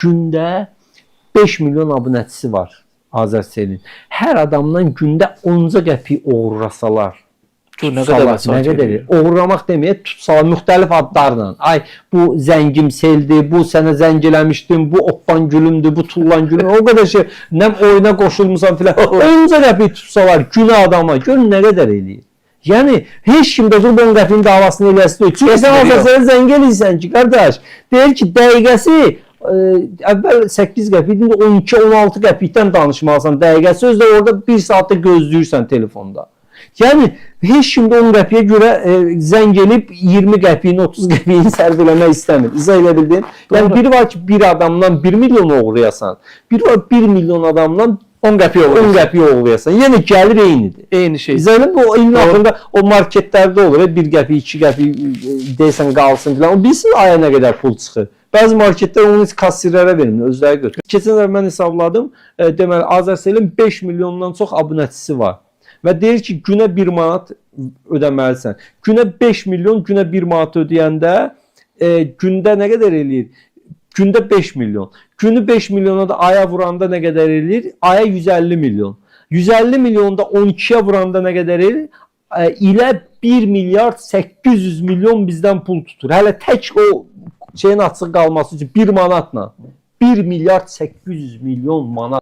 Gündə 5 milyon abunəçisi var Azərselin. Hər adamdan gündə 10 qəpik oğurlasalar, Nə qədər məsafə qədər oğurlamaq demək, tutsalar müxtəlif adlarla. Ay bu zəngim seldir, bu sənə zəng eləmişdim, bu oppan gülümdür, bu tullan gülüm. O qədər şey, nə oyuna qoşulmusan filan. 10 qəpik tutsalar günə adama, görün nə qədər eləyir. Yəni heç kim də 10 qəpiyin davasını eləsin. Çünki sən Azərselin zəng eləyirsən ki, qardaş, deyir ki, dəqiqəsi əvvəl 8 qəpik, indi 12-16 qəpikdən danışmalısan dəqiqəsi. Özdə orada 1 saatda gözləyirsən telefonda. Yəni heç kim də 10 qəpiyə görə zəng elib 20 qəpiyini, 30 qəpiyini sərf eləmək istəmir. İzah edə bildin? Yəni biri var ki, bir adamdan 1 milyon oğurlayasan, biri var 1 milyon adamdan 10 qəpiyə oğurlayasan. Yəni gəlir eynidir. Eyni şey. İzah edə bu ilin axırında o marketlərdə olur, 1 qəpik, 2 qəpik deyəsən qalsın filan. O bilsin aya nə qədər pul çıxır. Bəzi marketlər onu heç kassirlərə vermir, özləri götürür. Keçən dəfə mən hesabladım, deməli Azərselin 5 milyondan çox abunəçisi var. Və deyir ki, günə 1 manat ödəməlisən. Günə 5 milyon, günə 1 manat ödəyəndə gündə nə qədər eləyir? Gündə 5 milyon. Günü 5 milyona da aya vuranda nə qədər eləyir? Aya 150 milyon. 150 milyonda 12-yə vuranda nə qədər eləyir? İlə 1 milyard 800 milyon bizdən pul tutur. Hələ tək o şeyin açıq qalması üçün 1 manatla. 1 milyard 800 milyon manat.